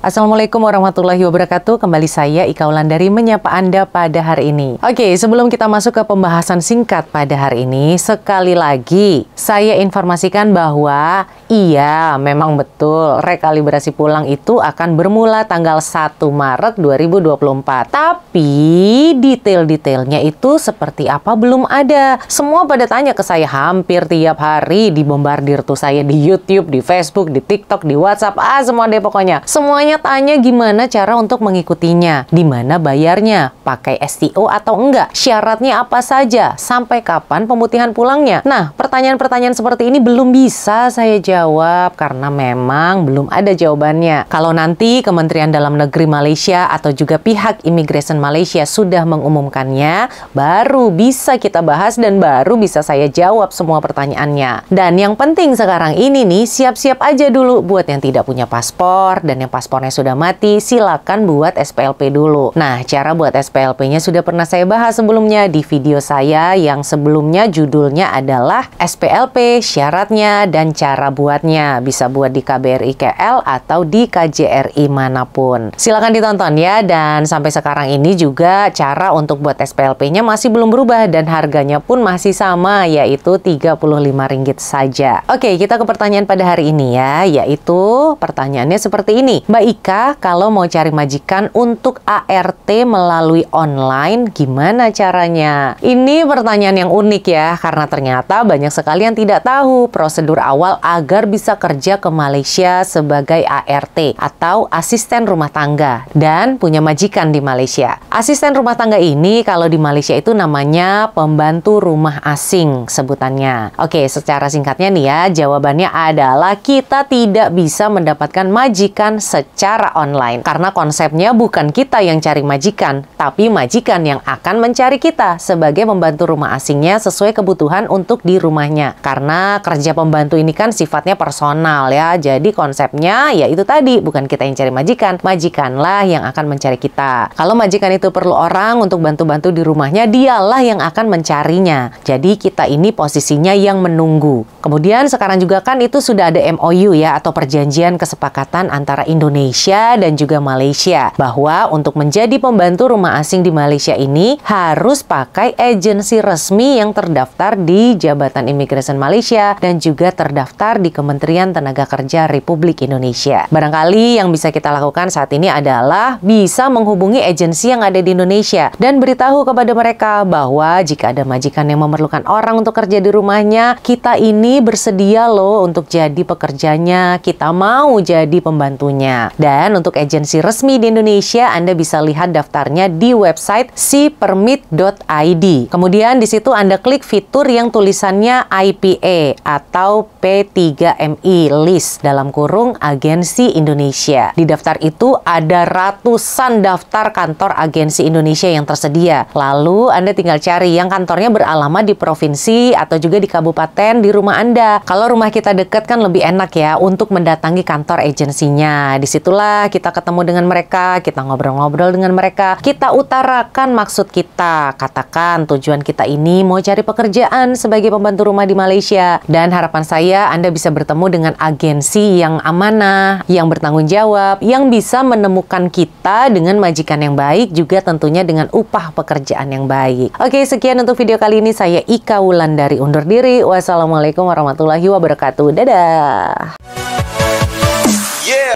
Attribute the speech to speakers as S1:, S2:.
S1: Assalamualaikum warahmatullahi wabarakatuh. Kembali saya Ika Wulandari menyapa Anda pada hari ini. Oke, sebelum kita masuk ke pembahasan singkat pada hari ini, sekali lagi saya informasikan bahwa iya, memang betul rekalibrasi pulang itu akan bermula tanggal 1 Maret 2024. Tapi detail-detailnya itu seperti apa belum ada. Semua pada tanya ke saya hampir tiap hari, dibombardir tuh saya di YouTube, di Facebook, di TikTok, di WhatsApp, semua deh pokoknya. Semuanya tanya gimana cara untuk mengikutinya, di mana bayarnya, pakai STO atau enggak, syaratnya apa saja, sampai kapan pemutihan pulangnya. Nah, pertanyaan-pertanyaan seperti ini belum bisa saya jawab karena memang belum ada jawabannya. Kalau nanti Kementerian Dalam Negeri Malaysia atau juga pihak Immigration Malaysia sudah mengumumkannya, baru bisa kita bahas dan baru bisa saya jawab semua pertanyaannya. Dan yang penting sekarang ini nih, siap-siap aja dulu buat yang tidak punya paspor dan yang paspornya sudah mati, silakan buat SPLP dulu. Nah, cara buat SPLP-nya sudah pernah saya bahas sebelumnya di video saya yang sebelumnya, judulnya adalah SPLP, syaratnya dan cara buatnya. Bisa buat di KBRI KL atau di KJRI manapun. Silakan ditonton ya. Dan sampai sekarang ini juga cara untuk buat SPLP-nya masih belum berubah dan harganya pun masih sama, yaitu Rp35 saja. Oke, kita ke pertanyaan pada hari ini ya, yaitu pertanyaannya seperti ini. Mbak Ika, kalau mau cari majikan untuk ART melalui online, gimana caranya? Ini pertanyaan yang unik ya, karena ternyata banyak sekali yang tidak tahu prosedur awal agar bisa kerja ke Malaysia sebagai ART atau asisten rumah tangga dan punya majikan di Malaysia. Asisten rumah tangga ini kalau di Malaysia itu namanya pembantu rumah asing sebutannya. Oke, secara singkatnya nih ya, jawabannya adalah kita tidak bisa mendapatkan majikan secara online. Karena konsepnya bukan kita yang cari majikan, tapi majikan yang akan mencari kita sebagai pembantu rumah asingnya sesuai kebutuhan untuk di rumahnya. Karena kerja pembantu ini kan sifatnya personal ya, jadi konsepnya ya itu tadi, bukan kita yang cari majikan, majikanlah yang akan mencari kita. Kalau majikan itu perlu orang untuk bantu-bantu di rumahnya, dialah yang akan mencarinya. Jadi kita ini posisinya yang menunggu. Kemudian sekarang juga kan itu sudah ada MOU ya, atau perjanjian kesepakatan antara Indonesia dan juga Malaysia, bahwa untuk menjadi pembantu rumah asing di Malaysia ini harus pakai agensi resmi yang terdaftar di Jabatan Imigresen Malaysia dan juga terdaftar di Kementerian Tenaga Kerja Republik Indonesia. Barangkali yang bisa kita lakukan saat ini adalah bisa menghubungi agensi yang ada di Indonesia dan beritahu kepada mereka bahwa jika ada majikan yang memerlukan orang untuk kerja di rumahnya, kita ini bersedia loh untuk jadi pekerjanya, kita mau jadi pembantunya. Dan untuk agensi resmi di Indonesia, Anda bisa lihat daftarnya di website sipermit.id. Kemudian di situ Anda klik fitur yang tulisannya IPA atau P3MI list dalam kurung agensi Indonesia. Di daftar itu ada ratusan daftar kantor agensi Indonesia yang tersedia. Lalu Anda tinggal cari yang kantornya beralamat di provinsi atau juga di kabupaten di rumah Anda. Kalau rumah kita dekat kan lebih enak ya untuk mendatangi kantor agensinya. Disitulah kita ketemu dengan mereka, kita ngobrol-ngobrol dengan mereka, kita utarakan maksud kita, katakan tujuan kita ini mau cari pekerjaan sebagai pembantu rumah di Malaysia. Dan harapan saya Anda bisa bertemu dengan agensi yang amanah, yang bertanggung jawab, yang bisa menemukan kita dengan majikan yang baik, juga tentunya dengan upah pekerjaan yang baik. Oke, sekian untuk video kali ini. Saya Ika Wulandari undur diri. Wassalamualaikum warahmatullahi wabarakatuh. Dadah!